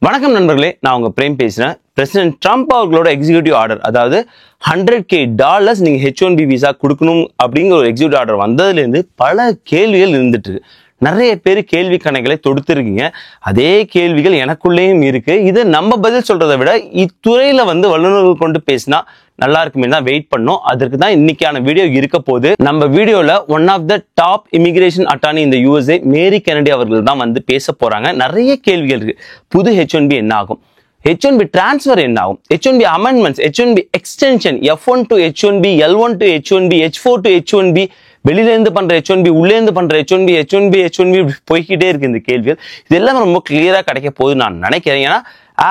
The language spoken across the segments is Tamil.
வணக்கம் நண்பர்களே, நான் உங்க பிரேம் பேசுறேன். பிரசிடென்ட் ட்ரம்ப் அவர்களோட எக்ஸிக்யூட்டிவ் ஆர்டர், அதாவது $100K நீங்க H1B விசா கொடுக்கணும் அப்படிங்கிற ஒரு எக்ஸிக்யூட்டிவ் ஆர்டர் வந்ததுலேருந்து பல கேள்விகள் இருந்துட்டு இருக்கு. நிறைய பேர் கேள்வி கணைகளை தொடுத்துருக்கீங்க. அதே கேள்விகள் எனக்குள்ளேயும் இருக்கு. இதை நம்ம பதில் சொல்றதை விட இத்துறையில வல்லுநர்கள் கொண்டு பேசினா நல்லா இருக்குமே தான் வெயிட் பண்ணோம். அதற்கு தான் இன்னைக்கான வீடியோ இருக்க போது. நம்ம வீடியோல one of the top immigration attorney இந்த USA மேரி கெனடி அவர்கள் தான் பேச போறாங்க. நிறைய கேள்விகள் இருக்கு. புது H1B என்ன ஆகும், H1B transfer என்ன ஆகும், H1B amendments, H1B extension, F1 to H1B, L1 to H1B, H4 to H1B, வெளியில இருந்து பண்ற H1B, உள்ளே இருந்து பண்ற H1B போய்கிட்டே இருக்கு இந்த கேள்விகள். இதெல்லாம் ரொம்ப கிளியரா கிடைக்க போகுது நான் நினைக்கிறேன். ஏன்னா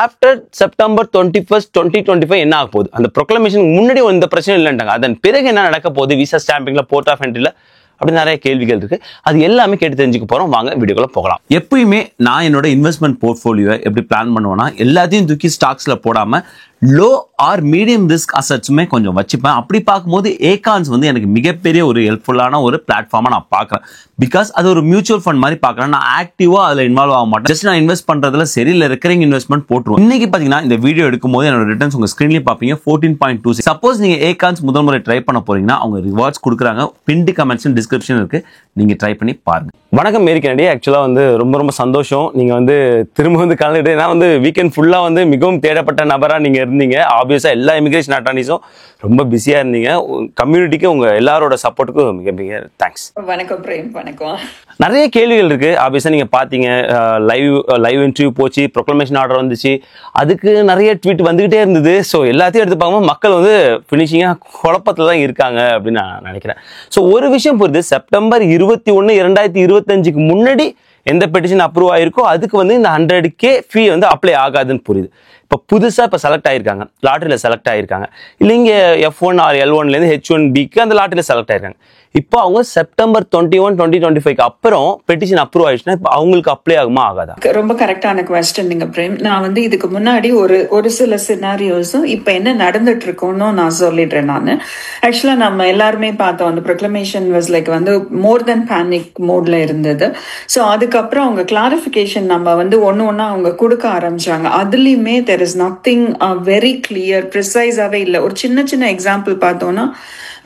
ஆஃப்டர் செப்டம்பர் 21, 2025 என்ன ஆக போகுது, அந்த ப்ரொக்ளமேஷன் முன்னாடி இந்த பிரச்சனை இல்லைன்றாங்க. அதன் பிறகு என்ன நடக்க போகுது, விசா ஸ்டாம்பிங்ல, போர்ட் ஆஃப் என்ட்ரில, அப்படி நிறைய கேள்விகள் இருக்கு. அது எல்லாமே கேட்டு தெரிஞ்சுக்க போறோம். வாங்க வீடியோக்குள்ள போகலாம். எப்பயுமே நான் என்னோட இன்வெஸ்ட்மெண்ட் போர்ட்ஃபோலியோ எப்படி பிளான் பண்ணுவேன்னா, எல்லாத்தையும் தூக்கி ஸ்டாக்ஸ்ல போடாம லோ ஆர் மீடியம் ரிஸ்க் அசட்ஸுமே கொஞ்சம் வச்சுப்பேன். அப்படி பார்க்கும்போது ஏகான்ஸ் எனக்கு மிகப்பெரிய ஒரு ஹெல்ப்ஃபுல்லான ஒரு பிளாட்ஃபார்மா நான் பார்க்குறேன். பிகாஸ் அது ஒரு மியூச்சுவல் ஃபண்ட் மாதிரி பார்க்குறேன். நான் ஆக்டிவா அதில் இன்வால்வ் ஆக மாட்டேன். ஜஸ்ட் நான் இன்வெஸ்ட் பண்றதுல சரியில்லை, ரெக்கரிங் இன்வெஸ்ட்மெண்ட் போட்டுருவோம். இன்னைக்கு பார்த்தீங்கன்னா இந்த வீடியோ எடுக்கும் போது என்னோட ரிட்டர்ன்ஸ் உங்க ஸ்கிரீன்லேயே பார்ப்பீங்க 14.26. சப்போஸ் நீங்க ஏகான்ஸ் முதல் முறை ட்ரை பண்ண போறீங்கன்னா அவங்க ரிவார்ட்ஸ் கொடுக்குறாங்க. பின்டு கமெண்ட்ஸ் டிஸ்கிரிப்ஷன் இருக்கு, நீங்க ட்ரை பண்ணி பாருங்க. வணக்கம் மேரி கெனடி. ஆக்சுவலா ரொம்ப ரொம்ப சந்தோஷம் நீங்க திரும்ப கலந்துட்டு. ஏன்னா வீக்கெண்ட் ஃபுல்லா மிகவும் தேடப்பட்ட நபரா நீங்க இருந்தீங்க. ஆப்வியஸா எல்லா இமிகிரேஷன் அட்டார்னிஸும் ரொம்ப பிஸியா இருந்தீங்க. கம்யூனிட்டிக்கு உங்க எல்லாரோட சப்போர்ட்டுக்கும் மிக மிக தேங்க்ஸ். வணக்கம் பிரேம். வணக்கம். நிறைய கேள்விகள் இருக்கு. ஆப்வியஸா நீங்க பாத்தீங்க, லைவ் இன்டர்வியூ போச்சு, ப்ரொக்ளமேஷன் ஆர்டர் வந்துச்சு, அதுக்கு நிறைய ட்வீட் வந்துகிட்டே இருந்தது. ஸோ எல்லாத்தையும் எடுத்து பார்க்கும்போது மக்கள் ஃபினிஷிங்கா குழப்பத்துல தான் இருக்காங்க அப்படின்னு நான் நினைக்கிறேன். ஸோ ஒரு விஷயம் புரியுது, செப்டம்பர் 21, 2025க்கு முன்னாடி எந்த பெட்டிஷன் அப்ரூவ் ஆயிருக்கோ அதுக்கு இந்த $100K ஃபீ அப்ளை ஆகாதுன்னு புரியுது. இப்போ புதுசாக செலக்ட் ஆயிருக்காங்க, லாட்டரியில் செலக்ட் ஆயிருக்காங்க, இல்லை இங்கே F1 ஆர் L1லேருந்து H1Bக்கு அந்த லாட்டரியில் செலக்ட் ஆயிருக்காங்க. இப்போ அவங்க செப்டம்பர் 21, 2025க்கு அப்புறம் பெட்டிஷன் அப்ரூவ் ஆயிடுச்சுன்னா இப்போ அவங்களுக்கு அப்ளை ஆகுமா ஆகாதா? ரொம்ப கரெக்டான குவெஸ்டன் நீங்க பிரேம். நான் இதுக்கு முன்னாடி ஒரு சில சினாரியோஸும் இப்போ என்ன நடந்துட்டு இருக்கோன்னு நான் சொல்லிடுறேன். நான் ஆக்சுவலா நம்ம எல்லாருமே பார்த்தோம், அந்த proclamation was like more then panic மோட்ல இருந்தது. ஸோ அதுக்கப்புறம் அவங்க கிளாரிஃபிகேஷன் நம்ம ஒன்று ஒன்றா அவங்க கொடுக்க ஆரம்பிச்சாங்க. அதுலேயுமே there is nothing very clear, ப்ரிசைஸாவே இல்லை. ஒரு சின்ன சின்ன எக்ஸாம்பிள் பார்த்தோம்னா,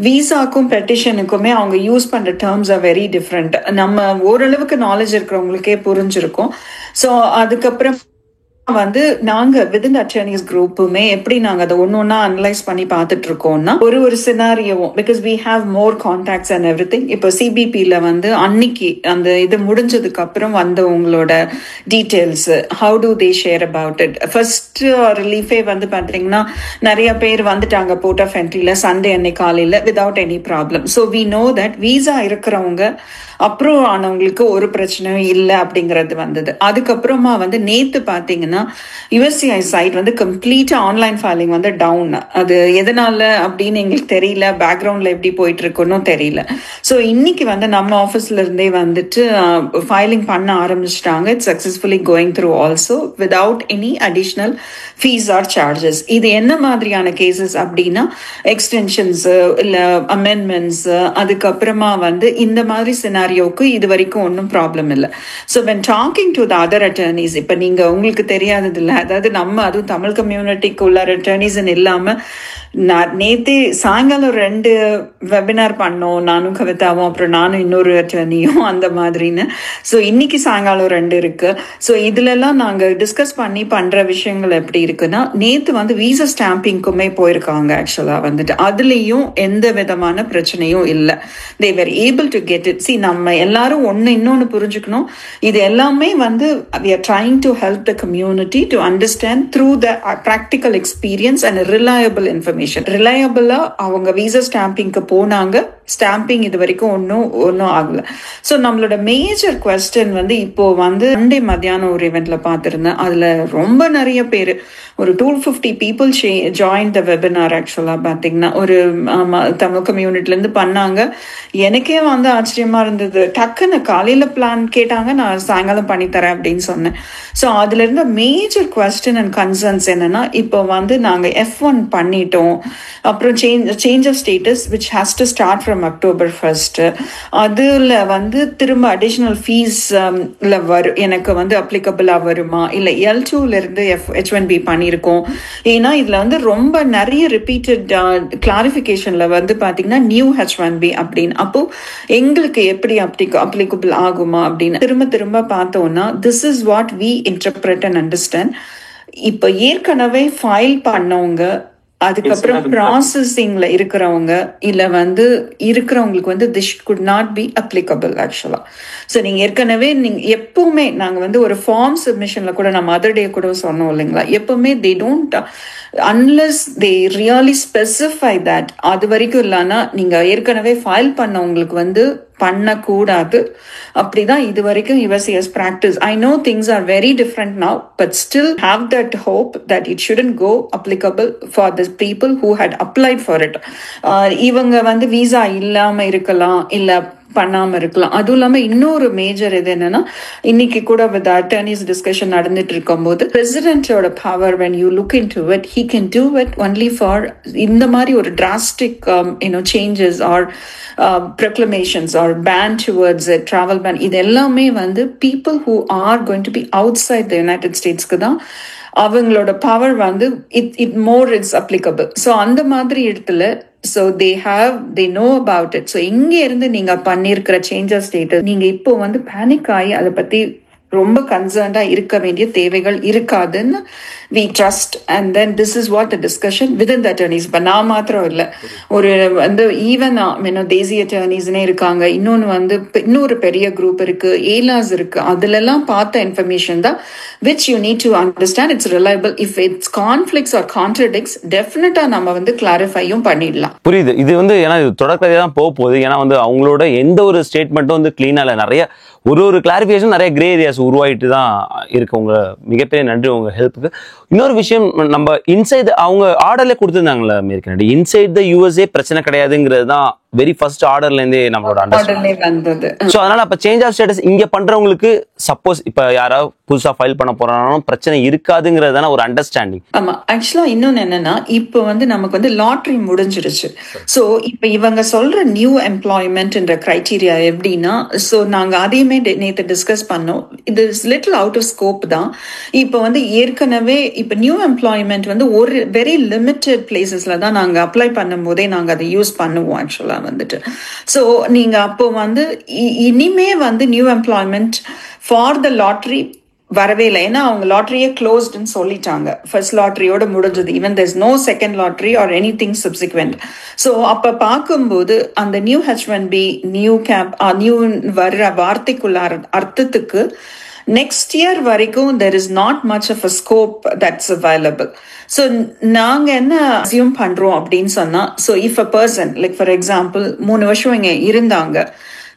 விசாக்கும் பெட்டிஷனுக்குமே அவங்க யூஸ் பண்ற டேர்ம்ஸ் ஆர் வெரி டிஃப்ரெண்ட். நம்ம ஓரளவுக்கு நாலேஜ் இருக்கிறவங்களுக்கே புரிஞ்சிருக்கும். ஸோ அதுக்கப்புறம் நாங்க வித்தின் அட்டர்னிஸ் குரூப்புமே எப்படி நாங்க அதை ஒன்னொன்னா அனலைஸ் பண்ணி பார்த்துட்டு இருக்கோம்னா, ஒரு சினாரியோவும் because we have more contacts and எவ்ரி திங். இப்போ சிபிபில அன்னைக்கு அந்த இது முடிஞ்சதுக்கு அப்புறம் உங்களோட details, how do they share about it. First ரிலீஃபே பாத்தீங்கன்னா நிறைய பேர் வந்துட்டாங்க போர்ட் ஆஃப் என்ட்ரில சண்டே அன்னைக்கு காலையில without any problem. So we know that visa இருக்கிறவங்க அப்ரூவ் ஆனவங்களுக்கு ஒரு பிரச்சனையும் இல்லை அப்படிங்கிறது வந்தது. அதுக்கப்புறமா நேத்து பாத்தீங்கன்னா USCIS சைட் கம்ப்ளீட்டா ஆன்லைன் ஃபைலிங் டவுன். அது எதனால அப்படின்னு எங்களுக்கு தெரியல, பேக்ரவுண்ட்ல எப்படி போயிட்டு இருக்குன்னு தெரியல. ஸோ இன்னைக்கு நம்ம ஆஃபீஸ்ல இருந்தே ஃபைலிங் பண்ண ஆரம்பிச்சிட்டாங்க. It's successfully going through also without any additional fees or charges. இது என்ன மாதிரியான கேசஸ் அப்படின்னா, எக்ஸ்டென்ஷன்ஸ் இல்ல அமெண்ட்மெண்ட்ஸ், அதுக்கப்புறமா இந்த மாதிரி சினாரியோக்கு இது வரைக்கும் ஒன்றும் ப்ராப்ளம் இல்லை. So when talking to the other attorneys, இப்போ நீங்க உங்களுக்கு தெரியாதது இல்லை, அதாவது நம்ம அதுவும் தமிழ் கம்யூனிட்டிக்கு உள்ள அட்டர்னிஸ் இல்லாம நேத்தே சாயங்காலம் 2 வெபினார் பண்ணோம், நானும் கவிதாவும், அப்புறம் நானும் இன்னொரு அட்டர்னியும் அந்த மாதிரின்னு. ஸோ இன்னைக்கு சாயங்காலம் 2 இருக்கு. ஸோ இதுல எல்லாம் நாங்க டிஸ்கஸ் பண்ணி பண்ற விஷயங்கள் எப்படி இருக்குன்னா, நேத்து விசா ஸ்டாம்பிங்குமே போயிருக்காங்க. ஆக்சுவலா அதுலயும் எந்த விதமான பிரச்சனையும் இல்லை. they were able to get it. See, நம்ம எல்லாரும் இன்னொன்னு புரிஞ்சுக்கணும். இது எல்லாமே we are trying to help the community to understand through the practical experience and reliable information. ரிலையபிளா அவங்க விசா ஸ்டாம்பிங்க்கு போனாங்க, ஸ்டாம்பிங் இது வரைக்கும் ஒன்னும் ஆகல. ஸோ நம்மளோட மேஜர் குவெஸ்டன் இப்போ சண்டே மத்தியானம் ஒரு இவெண்ட்ல பார்த்திருந்தேன். அதுல ரொம்ப நிறைய பேர், ஒரு 250 people ஜாயின் த வெபினார். ஆக்சுவலா பாத்தீங்கன்னா ஒரு தமிழ் கம்யூனிட்டில இருந்து பண்ணாங்க. எனக்கே ஆச்சரியமா இருந்தது. டக்குன்னு காலையில பிளான் கேட்டாங்க, நான் சாயங்காலம் பண்ணி தரேன் அப்படின்னு சொன்னேன். ஸோ அதுல இருந்த மேஜர் குவெஸ்டன் அண்ட் கன்சர்ன்ஸ் என்னன்னா, இப்போ நாங்க F1 பண்ணிட்டோம், அப்புறம் change of status which has to start from from October 1st. அதில் வந்து திரும்ப அடிஷ்னல் ஃபீஸ் எனக்கு வந்து அப்ளிகபிளாக வருமா, இல்லை L2லேருந்து H1B பண்ணியிருக்கோம். ஏன்னா இதில் வந்து ரொம்ப நிறைய ரிப்பீட்டட் கிளாரிஃபிகேஷனில் வந்து பார்த்தீங்கன்னா நியூ H1B அப்படின்னு. அப்போது எங்களுக்கு எப்படி அப்ளிகபிள் ஆகுமா அப்படின்னு திரும்ப திரும்ப பார்த்தோன்னா this is what we interpret and understand. இப்போ ஏற்கனவே ஃபைல் பண்ணவங்க, அதுக்கப்புறம் ப்ராசஸிங்ல இருக்கிறவங்க, இல்ல வந்து இருக்கிறவங்களுக்கு வந்து this could not be applicable ஆக்சுவலா. ஸோ நீங்க ஏற்கனவே நீங்க எப்பவுமே நாங்க வந்து ஒரு ஃபார்ம் சப்மிஷன்ல கூட நம்ம அதர் டே கூட சொன்னோம் இல்லைங்களா, எப்பவுமே they don't unless they really specify that, அது வரைக்கும் இல்லைன்னா நீங்க ஏற்கனவே ஃபைல் பண்ணவங்களுக்கு வந்து பண்ணக்கூடாது. அப்படிதான் இது வரைக்கும் USCIS practice. I know things are very different now, but still have that hope that it shouldn't go applicable for the people who had applied for it. இவங்க வந்து விசா இல்லாம இருக்கலாம், இல்ல பண்ணாம இருக்கலாம். அதுவும் இல்லாம இன்னொரு மேஜர் இது என்னன்னா, இன்னைக்கு கூட வித் அட்டர்னிஸ் டிஸ்கஷன் நடந்துட்டு இருக்கும் போது பிரசிடென்டோட power when you look into it, he can do it only for இந்த மாதிரி ஒரு drastic changes or proclamations or ban towards a travel ban. இது எல்லாமே வந்து people who are going to be outside the United States-க்கு தான் அவங்களோட பவர் வந்து it more is applicable. So அந்த மாதிரி இடத்துல so they know about it. so இங்க இருந்து நீங்க பண்ணிருக்கிற சேஞ்சஸ் ஸ்டேட்டஸ் நீங்க இப்போ வந்து பேனிக் ஆகி அதை பத்தி ரொம்ப கன்சர்ன்டா இருக்க வேண்டிய தேவைகள் இருக்காதுன்னு we trust. and then this is what the discussion within the attorneys. இப்ப நான் மாத்திரம் இல்ல, ஒரு வந்து ஈவன் தேசிய அட்டர்னிஸ்னே இருக்காங்க, இன்னொன்னு வந்து இன்னொரு பெரிய குரூப் இருக்கு, ஏலாஸ் இருக்கு, அதுல எல்லாம் பார்த்த இன்ஃபர்மேஷன் தான் which you need to understand it's reliable. if it's conflicts or contradicts, definitely நம்ம வந்து கிளாரிஃபையும் பண்ணிடலாம். புரியுது. இது வந்து ஏன்னா இது தொடக்கத்தையே தான் போக போகுது. ஏன்னா வந்து அவங்களோட எந்த ஒரு ஸ்டேட்மெண்ட்டும் வந்து கிளீனா இல்லை, நிறைய ஒரு கிளாரிஃபிகேஷன், நிறைய கிரே ஏரியாஸ் உருவாயிட்டு தான் இருக்கு. உங்க மிகப்பெரிய நன்றி உங்க ஹெல்ப்புக்கு. இன்னொரு விஷயம், நம்ம இன்சைட் அவங்க ஆர்டர்ல கொடுத்துருந்தாங்களா அமெரிக்கன், இன்சைட் த USA பிரச்சனை கிடையாதுங்கிறது தான் வெரி ஃபர்ஸ்ட் ஆர்டர்ல இருந்தே நம்மளோட வந்தது. சோ அதனால அப்ப சேஞ்ச் ஆஃப் ஸ்டேட்டஸ் இங்க பண்றவங்களுக்கு சப்போஸ் இப்ப யாராவது புதுசா ஃபைல் பண்ண போறாலும் பிரச்சனை இருக்காதுங்கிறதான ஒரு அண்டர்ஸ்டாண்டிங். ஆமா, ஆக்சுவலா இன்னொன்னு என்னன்னா, இப்போ வந்து நமக்கு வந்து லாட்ரி முடிஞ்சிருச்சு. சோ இப்ப இவங்க சொல்ற நியூ எம்ப்ளாய்மெண்ட் கிரைட்டீரியா எப்படின்னா, சோ நாங்க அதையுமே நேற்று டிஸ்கஸ் பண்ணோம். இது லிட்டில் அவுட் ஆஃப் ஸ்கோப் தான். இப்போ வந்து ஏற்கனவே இப்ப நியூ எம்ப்ளாய்மெண்ட் வந்து ஒரு வெரி லிமிட்டட் பிளேசஸ்ல தான் நாங்க அப்ளை பண்ணும் போதே நாங்க அதை யூஸ் பண்ணுவோம் ஆக்சுவலா வந்துட்டு. ஸோ நீங்க அப்போ வந்து இனிமே வந்து new employment for the lottery வரவே இல்லை. ஏன்னா அவங்க லாட்ரியே க்ளோஸ்டுன்னு சொல்லிட்டாங்க, ஃபர்ஸ்ட் லாட்ரியோட முடிஞ்சது. Even there is no second lottery or anything subsequent. So அப்போ பார்க்கும்போது அந்த new H1B new gap new வர்ற வார்த்தைக்குள்ள அர்த்தத்துக்கு next year வரைக்கும் there is not much of a scope that's available. so நாங்க என்ன assume பண்றோம் அப்படின்னு சொன்னா, so if a person like for example 3 வருஷம் இங்க இருந்தாங்க,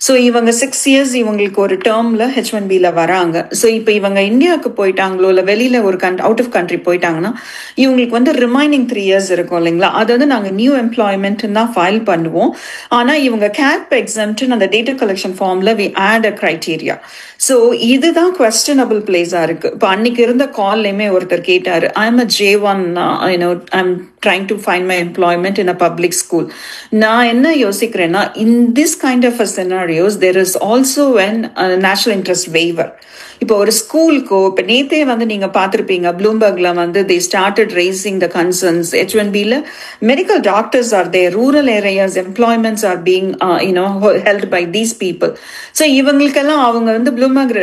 ஸோ இவங்க 6 years இவங்களுக்கு ஒரு டேர்ம்ல H1Bல வராங்க. ஸோ இப்போ இவங்க இந்தியாவுக்கு போயிட்டாங்களோ இல்லை வெளியில ஒரு அவுட் ஆஃப் கண்ட்ரி போயிட்டாங்கன்னா இவங்களுக்கு வந்து ரிமைனிங் 3 years இருக்கும் இல்லைங்களா, அது வந்து நாங்கள் நியூ எம்ப்ளாய்மெண்ட் தான் ஃபைல் பண்ணுவோம். ஆனால் இவங்க கேப் எக்ஸம்ப்ஷன் அந்த டேட்டா கலெக்ஷன் ஃபார்ம்ல we add a criteria. So இதுதான் குவெஸ்டனபிள் பிளேஸா இருக்கு. இப்போ அன்னைக்கு இருந்த கால்லையுமே ஒருத்தர் கேட்டாரு, I am a J1, I'm trying to find my employment in a public school. நான் என்ன யோசிக்கிறேன்னா, in this kind of a scenarios there is also an national interest waiver. இப்போ ஒரு ஸ்கூலுக்கோ இப்போ நேத்தே வந்து நீங்க பார்த்துருப்பீங்க ப்ளூம்பர்க்ல வந்து they started raising the concerns. H1Bல medical doctors are there, rural areas employments are being held by these people. So இவங்களுக்கெல்லாம் அவங்க வந்து ப்ளூம்பர்க்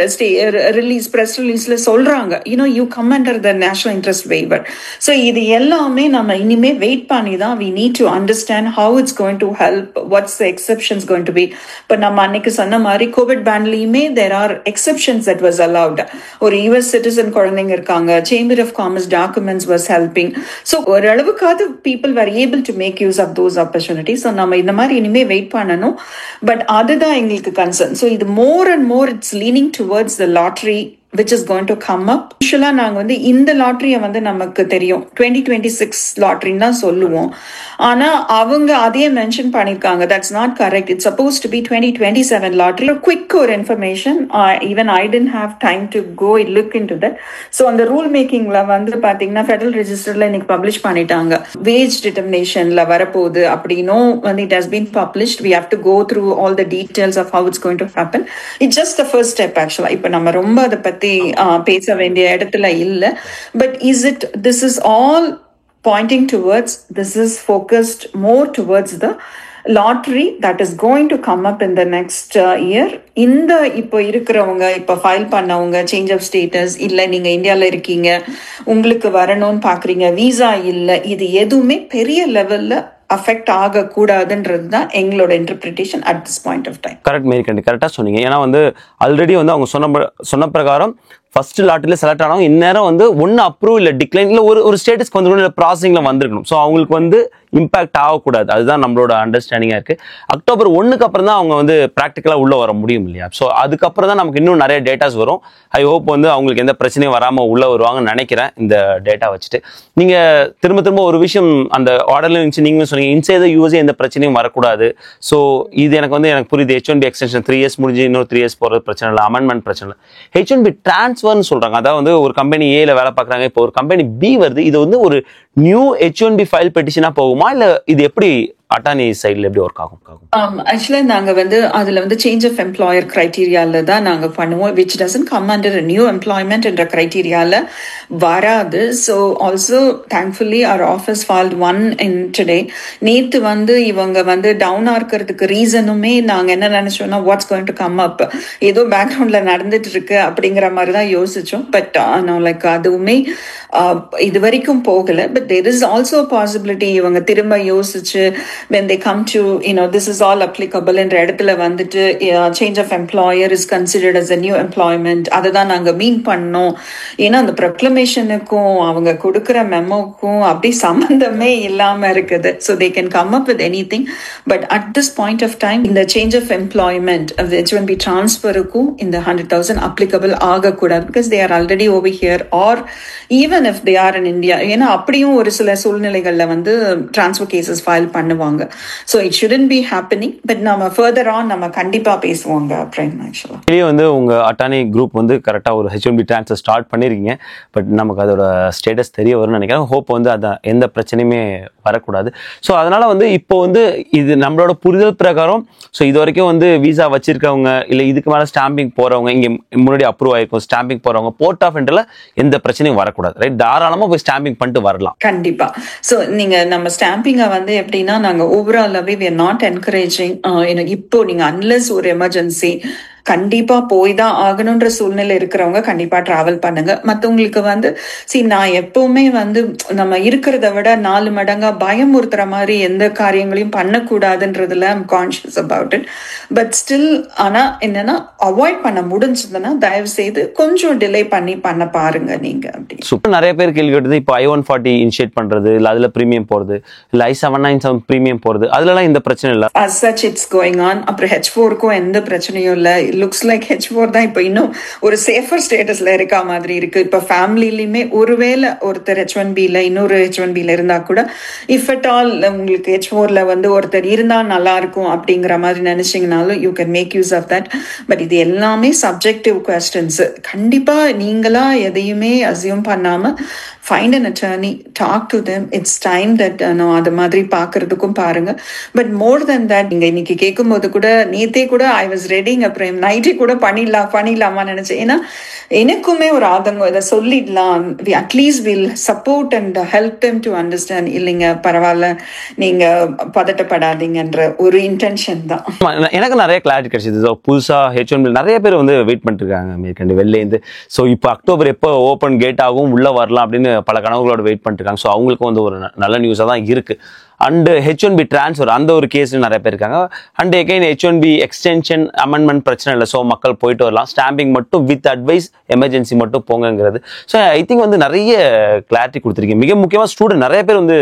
ப்ரெஸ் ரிலீஸ்ல சொல்றாங்க, you come under the national interest waiver. So இது எல்லாமே நம்ம இனிமே வெயிட் பண்ணி தான் we need to understand how it's going to help, what's the exceptions going to be. இப்போ நம்ம அன்னைக்கு சொன்ன மாதிரி Covid பேன்லயுமே there are exceptions that was allowed. ஒரு US citizen குழந்தைங்க இருக்காங்க, Chamber of Commerce documents was helping. So ஓரளவுக்காவது people were able to make use of those opportunities. So நம்ம இந்த மாதிரி இனிமே வெயிட் பண்ணணும். பட் அதுதான் எங்களுக்கு கன்சர்ன். ஸோ இது more and more it's leaning towards the lottery which is going to come up. Usually நாங்க வந்து இந்த லாட்டரியை வந்து நமக்கு தெரியும் 2026 லாட்டரின்னு தான் சொல்லுவோம். ஆனா அவங்க அதே மென்ஷன் பண்ணிருக்காங்க. That's not correct. It's supposed to be 2027 lottery. Quick or information, even I didn't have time to go look into that. So on the rule makingல வந்து பாத்தீங்கன்னா ஃபெடரல் ரெஜிஸ்டர்ல இன்னைக்கு பப்ளிஷ் பண்ணிட்டாங்க. வேஜ் டிட்டர்மினேஷன்ல வரப்போகுது அப்படின்னும் வந்து it has been published. We have to go through all the details of how it's going to happen. It's just the first step actually. இப்ப நம்ம ரொம்ப அதை பத்தி பேச வேண்டிய இடத்துல இல்ல. But this is all pointing towards, this is focused more towards the lottery that is going to come up in the next year. இந்த இப்போ இருக்கிறவங்க, இப்போ ஃபைல் பண்ணவங்க, சேஞ்ச் ஆஃப் ஸ்டேட்டஸ் இல்லை, நீங்க இந்தியாவில் இருக்கீங்க, உங்களுக்கு வரணும்னு பாக்குறீங்க, விசா இல்லை, இது எதுவுமே பெரிய லெவல்ல அஃபெக்ட் ஆகக்கூடாதுன்றது தான் எங்களோட interpretation at this point of time. Correct Merikandi, கரெக்டாக சொன்னீங்க. ஏன்னா வந்து ஆல்ரெடி வந்து அவங்க சொன்ன பிரகாரம் ஃபர்ஸ்ட் லாட்டில் செலக்ட் ஆனவங்க இந்நேரம் வந்து ஒன்று அப்ரூவ் இல்லை டிக்ளைன் இல்லை ஒரு ஸ்டேட்டஸ்க்கு வந்துருக்கணும், இல்லை ப்ராசஸிங்கில் வந்திருக்கணும். ஸோ அவங்களுக்கு வந்து இம்பாக்ட் ஆகக்கூடாது. அதுதான் நம்மளோட அண்டர்ஸ்டாண்டிங்காக இருக்குது. அக்டோபர் 1க்கு அப்புறம் தான் அவங்க வந்து ப்ராக்டிக்கலாக உள்ளே வர முடியும் இல்லையா? ஸோ அதுக்கப்புறம் தான் நமக்கு இன்னும் நிறைய டேட்டாஸ் வரும். ஐ ஹோப் வந்து அவங்களுக்கு எந்த பிரச்சனையும் வராமல் உள்ளே வருவாங்கன்னு நினைக்கிறேன் இந்த டேட்டா வச்சுட்டு. நீங்கள் திரும்ப ஒரு விஷயம் அந்த ஆர்டர்ல இருந்துச்சு, நீங்களும் சொன்னீங்க இன்சைட் யூஎஸ்ஏ எந்த பிரச்சனையும் வரக்கூடாது. ஸோ இது எனக்கு புரியுது. H1B எக்ஸ்டென்ஷன் 3 years முடிஞ்சு இன்னொரு 3 years போகிறது பிரச்சனை இல்லை, அமெண்ட்மெண்ட் பிரச்சனை இல்லை. H1B ட்ரான்ஸ்ஃபர்னு சொல்கிறாங்க. அதாவது வந்து ஒரு கம்பெனி ஏல வேலை பார்க்குறாங்க, இப்போ ஒரு கம்பெனி பி வருது. இது வந்து ஒரு நியூ H1B ஃபைல் பெட்டிஷனாக போகுமா, இல்லை இது எப்படி அட்டானி சைடில் எப்படி ஒர்க் ஆகும்? ஆக்சுவலா நாங்க வந்து அதுல வந்து சேஞ்ச் ஆஃப் எம்ப்ளாயர் கிரைட்டீரியால தான் நாங்க பண்ணுவோம், which doesn't come under new employment என்ற கிரைட்டீரியால வராது. So also thankfully our office filed one in today. நேற்று வந்து இவங்க வந்து டவுனா இருக்கிறதுக்கு ரீசனுமே நாங்க என்ன நினைச்சோம்னா what's going to come up, ஏதோ பேக்ரவுண்ட்ல நடந்துட்டு இருக்கு அப்படிங்கிற மாதிரி தான் யோசிச்சோம். பட் லைக் அதுவுமே இது வரைக்கும் போகல. But there is also possibility இவங்க திரும்ப யோசிச்சு when they come to this is all applicable என்ற இடத்துல வந்துட்டு change of employer is considered as a new employment. அதை தான் நாங்க மீன் பண்ணோம். ஏன்னா அந்த ப்ரொக்ளமேஷனுக்கும் அவங்க கொடுக்குற மெமோக்கும் அப்படி சம்பந்தமே இல்லாம இருக்குது. so they can come up with anything, but at this point of time இந்த change of employment of the H1B transferக்கும் இந்த 100,000 applicable ஆகக்கூடாது, because they are already over here, or even if they are in India. ஏன்னா அப்படியும் ஒரு சில சூழ்நிலைகள்ல வந்து transfer cases file பண்ணுவாங்க. So it shouldn't be happening, but நம்ம further on நம்ம கண்டிப்பா பேசுவோங்க. ஆக்சுவலா வந்து உங்க அட்டானி குரூப் வந்து கரெக்டா ஒரு H1B ட்ரான்ஸ்ஃபர் ஸ்டார்ட் பண்ணிருக்கீங்க. பட் நமக்கு அதோட ஸ்டேட்டஸ் தெரிய வரும்னு நினைக்கிறேன். ஹோப் வந்து அதான் எந்த பிரச்சனையுமே வரக்கூடாது. ஸோ அதனால வந்து இப்போ வந்து இது நம்மளோட புரிதல் பிரகாரம், ஸோ இது வரைக்கும் வந்து விசா வச்சிருக்கவங்க இல்லை இதுக்கு மேலே ஸ்டாம்பிங் போறவங்க, இங்கே முன்னாடி அப்ரூவ் ஆயிருக்கும் ஸ்டாம்பிங் போறவங்க, போர்ட் ஆஃப் என்ட்ரில எந்த பிரச்சனையும் வரக்கூடாது, ரைட்? தாராளமாக போய் ஸ்டாம்பிங் பண்ணிட்டு வரலாம். கண்டிப்பா. ஸோ நீங்க நம்ம ஸ்டாம்பிங்கை வந்து எப்படின்னா நாங்க ஓவராலாவே we are not encouraging இப்போ நீங்க unless ஒரு எமர்ஜென்சி கண்டிப்பா போய் தான் ஆகணுன்ற சூழ்நிலை இருக்கிறவங்க கண்டிப்பா டிராவல் பண்ணுங்க. மற்றவங்களுக்கு வந்து நான் எப்பவுமே வந்து நம்ம இருக்கிறத விட 4 மடங்கா பயமுறுத்துற மாதிரி எந்த காரியங்களையும் பண்ணக்கூடாதுன்றதுல I'm conscious about it. But still ஆனா என்னன்னா அவாய்ட் பண்ண முடிஞ்சதுன்னா தயவு செய்து கொஞ்சம் டிலே பண்ண பாருங்க நீங்க. அப்படி சூப்பர். நிறைய பேர் கேள்வி கேட்டது, இப்போ I-140 இனிஷியேட் பண்றது இல்லை அதுல பிரீமியம் போறது இல்லை I-797 பிரீமியம் போறது, அதுலலாம் இந்த பிரச்சனை இல்லை. as such it's going on. அப்புறம் H4க்கும் எந்த பிரச்சனையும் இல்லை. லுக்ஸ் லைக் H4 தான் இப்போ இன்னும் ஒரு சேஃபர் ஸ்டேட்டஸ்ல இருக்க மாதிரி இருக்கு. இப்போ ஃபேமிலிலுமே ஒருவேளை ஒருத்தர் H1Bல இன்னொரு H1Bல இருந்தா கூட இஃப் அட் ஆல் உங்களுக்கு H4ல வந்து ஒருத்தர் இருந்தா நல்லா இருக்கும் அப்படிங்கிற மாதிரி நினைச்சீங்கனாலும் you can make use of that. But இது எல்லாமே சப்ஜெக்டிவ் கொஸ்டின்ஸ். கண்டிப்பா நீங்களா எதையுமே அசியூம் பண்ணாம find an attorney, talk to them. It's time that அது மாதிரி பாக்குறதுக்கும் பாருங்க. பட் மோர் தென் தட், நீங்க இன்னைக்கு கேட்கும் போது கூட நேத்தே கூட ஐ வாஸ் ரெடிங் அப்புறம் நைட்டே கூட பண்ணிடலாமா நினைச்சேன். ஏன்னா எனக்குமே ஒரு ஆதங்கம், இதை சொல்லிடலாம், at least will support and help them to understand. இல்லைங்க பரவாயில்ல நீங்க பதட்டப்படாதீங்கன்ற ஒரு இன்டென்ஷன் தான். எனக்கு நிறைய கிளாரிட்டி கிடைச்சது. புதுசா H1B நிறைய பேர் வந்து வெயிட் பண்ணிட்டு இருக்காங்க மேற்கண்டு வெளிலேருந்து. ஸோ இப்போ அக்டோபர் எப்போ ஓப்பன் கேட் ஆகும் உள்ள வரலாம் அப்படின்னு பல கனவுகளோட வெயிட் பண்ணிட்டு இருக்காங்க. ஸோ அவங்களுக்கும் வந்து ஒரு நல்ல நியூஸாக தான் இருக்கு. அண்ட் H1B ட்ரான்ஸ்ஃபர் அந்த ஒரு கேஸ் நிறைய பேர் இருக்காங்க. And again H1B extension amendment பிரச்சனை இல்லை, ஸோ மக்கள் போயிட்டு வரலாம். ஸ்டாம்பிங் மட்டும் வித் அட்வைஸ், எமர்ஜென்சி மட்டும் போங்கிறது. ஸோ ஐ திங்க் வந்து நிறைய கிளாரிட்டி கொடுத்துருக்கீங்க. மிக முக்கியமாக ஸ்டூடெண்ட் நிறைய பேர் வந்து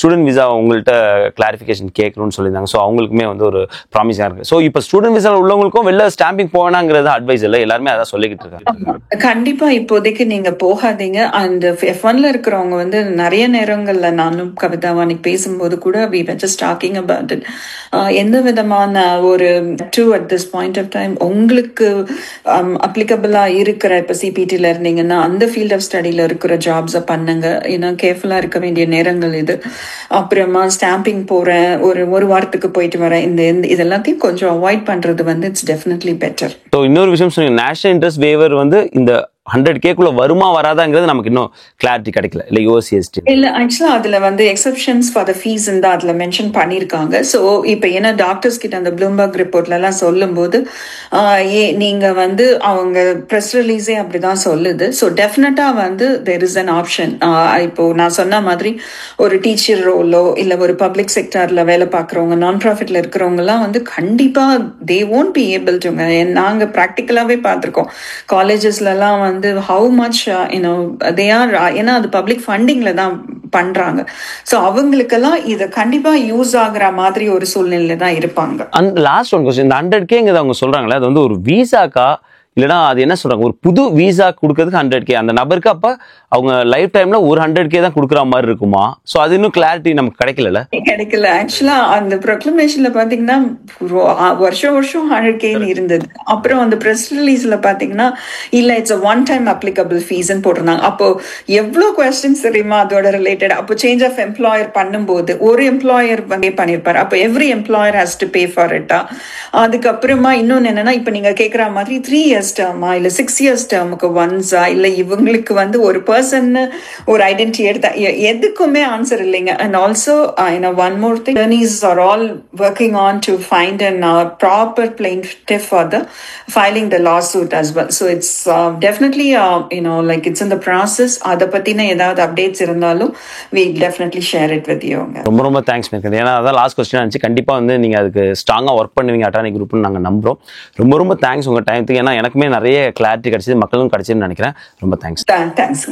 ஸ்டூடெண்ட் விசா உங்கள்கிட்ட கிளாரிஃபிகேஷன் கேட்கணும்னு சொல்லியிருந்தாங்க. ஸோ அவங்களுக்குமே வந்து ஒரு ப்ராமிஸாக இருக்குது. ஸோ இப்போ ஸ்டூடெண்ட் விசா உள்ளவங்களுக்கும் வெளில ஸ்டாம்பிங் போவேனாங்கிறது அட்வைஸ் இல்லை, எல்லாருமே அதான் சொல்லிக்கிட்டு இருக்காங்க. கண்டிப்பா இப்போதைக்கு நீங்க போகாதீங்க. அண்ட் F1ல இருக்கிறவங்க வந்து நிறைய நேரங்கள்ல நானும் கவிதாவானிக்கு பேசும்போது கூட we were just talking about it. எந்த விதமான ஒரு at this point of time உங்களுக்கு அப்ளிகபிளா இருக்கிற இப்ப சிபிடில இருந்தீங்கன்னா அந்த ஃபீல்ட் ஆஃப் ஸ்டடியில இருக்கிற ஜாப்ஸை பண்ணுங்க. ஏன்னா கேர்ஃபுல்லா இருக்க வேண்டிய நேரங்கள் இது. அப்புறமா ஸ்டாம்பிங் போறேன், ஒரு வாரத்துக்கு போயிட்டு வரேன், இது எல்லாத்தையும் கொஞ்சம் அவாய்ட் பண்றது வந்து இட்ஸ் டெஃபினெட்லி பெட்டர். ஸோ இன்னொரு விஷயம் சொன்னீங்க, நேஷனல் இன்ட்ரெஸ்ட் வேவர் வந்து இந்த 100K வருமா வராதாங்கிறது நமக்கு இன்னும் கிளாரிட்டி கிடைக்கல இல்ல யூஎஸ்சிஎஸ்டி இல்ல. ஆக்சுவலா அதுல வந்து எக்ஸெப்ஷன்ஸ் ஃபார் த ஃபீஸ் தான் அதுல மென்ஷன் பண்ணிருக்காங்க. ஸோ இப்ப ஏன்னா டாக்டர்ஸ் கிட்ட அந்த ப்ளூம்பர்க் ரிப்போர்ட்ல எல்லாம் சொல்லும் போது நீங்க வந்து அவங்க ப்ரெஸ் ரிலீஸே அப்படிதான் சொல்லுது. ஸோ டெஃபினட்டா வந்து தேர் இஸ் அன் ஆப்ஷன். இப்போ நான் சொன்ன மாதிரி ஒரு டீச்சர் ரோலோ இல்ல ஒரு பப்ளிக் செக்டர்ல வேலை பார்க்கறவங்க, நான் ப்ராஃபிட்ல இருக்கிறவங்க எல்லாம் வந்து கண்டிப்பா தே won't be able to. நாங்க ப்ராக்டிக்கலாவே பார்த்திருக்கோம் காலேஜஸ்ல எல்லாம் வந்து how much they are, ஏன்னா அது பப்ளிக் ஃபண்டிங்ல தான் பண்றாங்க. சோ அவங்களுக்கெல்லாம் இது கண்டிப்பா யூஸ் ஆகுற மாதிரி ஒரு சூழ்நிலையில தான் இருப்பாங்க. அந்த லாஸ்ட் ஒன் क्वेश्चन, இந்த 100K அவங்க சொல்றாங்களே அது வந்து ஒரு விசாக்கா இல்லைனா அது என்ன சொல்றாங்க, ஒரு புது விசா கொடுக்கறதுக்கு 100K அந்த நபருக்கு அப்ப அவங்க லைஃப் டைம்ல ஒரு 100K தான் கொடுக்குற மாதிரி இருக்குமா? சோ அது இன்னும் கிளாரிட்டி நமக்கு கிடைக்கல. ஆக்சுவலா அந்த ப்ரொக்ளமேஷன்ல பாத்தீங்கன்னா வருஷம் 100K இருந்தது. அப்புறம் அந்த பிரஸ் ரிலீஸ்ல பாத்தீங்கன்னா இல்ல இட்ஸ் ஒன் டைம் அப்ளிகபிள் ஃபீஸ்ன்னு போட்டிருந்தாங்க. அப்போ எவ்வளவு கொஸ்டின்ஸ் தெரியுமா அதோட ரிலேட்டட். அப்போ சேஞ்ச் ஆஃப் எம்ப்ளாயர் பண்ணும்போது ஒரு எம்ப்ளாயர் பே பண்ணிருப்பாரு, அப்போ every employer has to pay for இட்டா. அதுக்கப்புறமா இன்னொன்னு என்னன்னா, இப்ப நீங்க கேக்குற மாதிரி 3 years டேர்மா இல்ல 6 years டேர்முக்கு ஒன்ஸா இல்ல இவங்களுக்கு வந்து ஒரு பர்சன் ஒரு ஐடென்டிட்டி எடுத்தா எதுக்குமே ஆன்சர் இல்லைங்க. And also one more thing, attorneys are all working on to find an proper plaintiff for the filing the lawsuit as well. So it's definitely like it's in the process. அத பத்தின ஏதாவது அப்டேட்ஸ் இருந்தாலும் we definitely share it with you. ரொம்ப தேங்க்ஸ் மேற்கொண்டு. ஏன்னா அதான் லாஸ்ட் கொஸ்டின் இருந்துச்சு. கண்டிப்பா வந்து நீங்க அதுக்கு ஸ்ட்ராங்கா ஒர்க் பண்ணுவீங்க அட்டானி குரூப்னு நாங்க நம்புறோம். ரொம்ப தேங்க்ஸ் உங்க டைமுக்கு. ஏன்னா எனக்குமே நிறைய கிளாரிட்டி கிடைச்சது, மக்களும் கிடைச்சதுன்னு நினைக்கிறேன். ரொம்ப தேங்க்ஸ்.